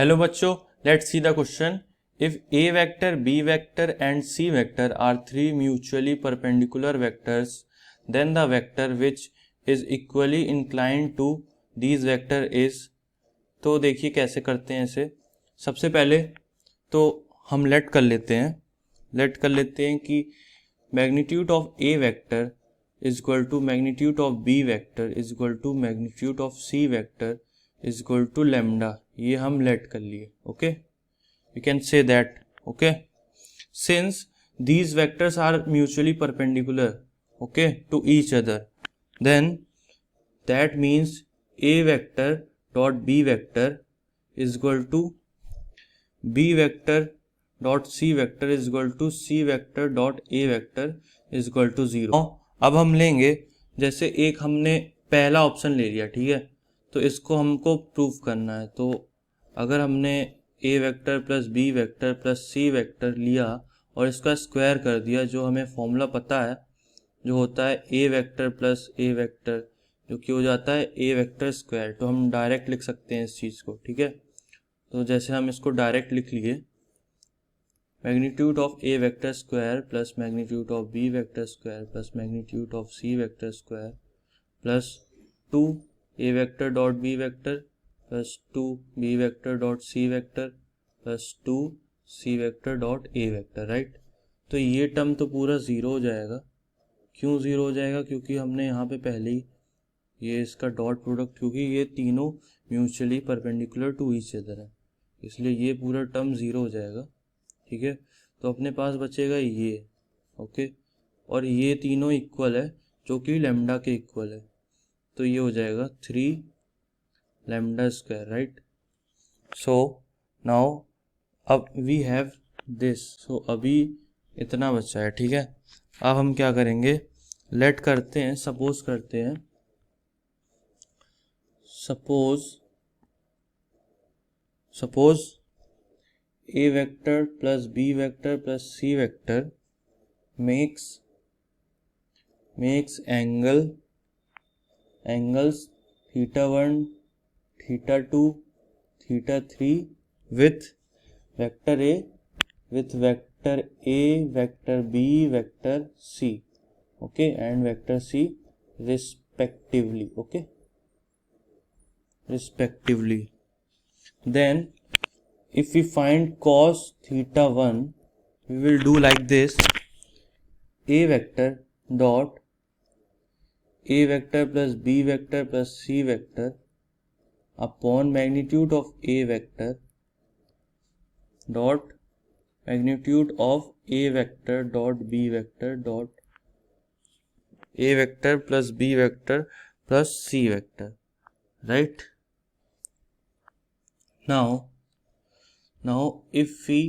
Hello बच्चों, let's see the question. If A vector, B vector and C vector are three mutually perpendicular vectors, then the vector which is equally inclined to these vector is. तो देखिए कैसे करते हैं इसे. सबसे पहले तो हम लेट कर लेते हैं कि magnitude of A vector is equal to magnitude of B vector is equal to magnitude of C vector is equal to lambda. ये हम लेट कर लिए. Okay, we can say that. Okay, since these vectors are mutually perpendicular, okay, to each other, then that means a vector dot b vector is equal to b vector dot c vector is equal to c vector dot a vector is equal to 0. अब हम लेंगे, जैसे एक हमने पहला option ले लिया, ठीक है, तो इसको हमको प्रूफ करना है. तो अगर हमने A vector plus B vector plus C vector लिया और इसका स्क्वायर कर दिया, जो हमें फॉर्मूला पता है, जो होता है ए वेक्टर प्लस ए वेक्टर, जो कि हो जाता है ए वेक्टर स्क्वायर. तो हम डायरेक्ट लिख सकते हैं इस चीज़ को, ठीक है. तो जैसे हम इसको डायरेक्ट लिख लिए, magnitude of A vector square plus magnitude of B vector square plus magnitude of C vector square plus 2 A vector dot B vector plus 2 B vector dot C vector plus 2 C vector dot A vector, right. तो ये term तो पूरा zero हो जाएगा. क्यों zero हो जाएगा? क्योंकि हमने यहाँ पे पहले ही ये इसका डॉट प्रोडक्ट, क्योंकि ये तीनों mutually perpendicular to each other है, इसलिए ये पूरा टर्म ज़ीरो हो जाएगा. ठीक है, तो अपने पास बचेगा ये. ओके, और ये तीनों इक्वल है, जो कि लेमडा के इक्वल है. तो ये हो जाएगा 3 lambda square, right. So now अब वी हैव दिस. सो अभी इतना बचा है, ठीक है. अब हम क्या करेंगे, लेट करते हैं, सपोज करते हैं, suppose a vector plus b vector plus c vector makes angles theta 1, theta 2, theta 3 with vector a, vector b, vector c, okay, and vector c respectively. Okay, respectively. Then if we find cos theta 1, we will do like this: a vector dot a vector plus b vector plus c vector upon magnitude of a vector dot magnitude of a vector dot b vector dot a vector plus b vector plus c vector, right. Now if we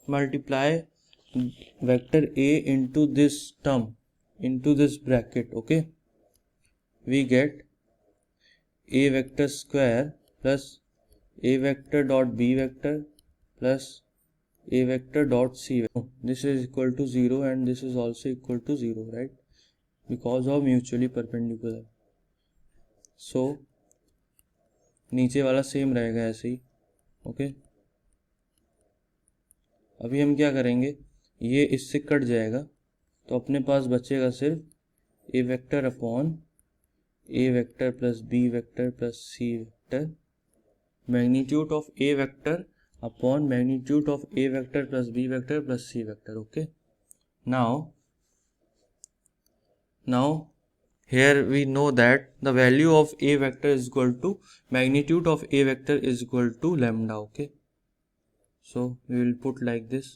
multiply vector a into this term, into this bracket, okay, we get a vector square plus a vector dot b vector plus a vector dot c vector. This is equal to 0 and this is also equal to 0, right, because of mutually perpendicular. So नीचे वाला same रहेगा ऐसे ही. Okay, अभी हम क्या करेंगे, ये इससे कट जाएगा, तो अपने पास बचेगा सिर्फ A vector upon A vector plus B vector plus C vector, magnitude of A vector upon magnitude of A vector plus B vector plus C vector. Okay, now here we know that the value of a vector is equal to magnitude of a vector is equal to lambda. Okay, so we will put like this,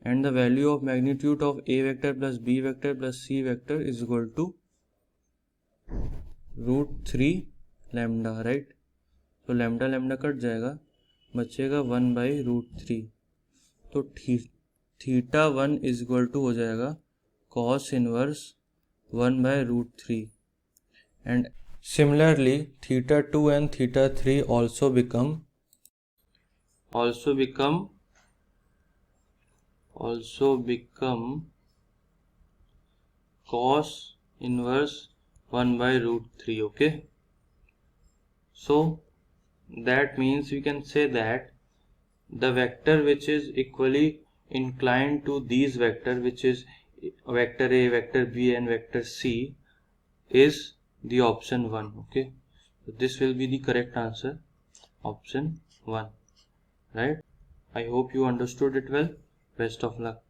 and the value of magnitude of a vector plus b vector plus c vector is equal to √3 lambda, right. तो lambda cut जाएगा, बचेगा 1/√3. तो theta 1 is equal to हो जाएगा cos inverse 1/√3, and similarly theta 2 and theta 3 also become cos inverse 1/√3. okay, so that means we can say that the vector which is equally inclined to these vector, which is vector A, vector B and vector C, is the option 1. Okay, so this will be the correct answer, option 1, right? I hope you understood it well. Best of luck.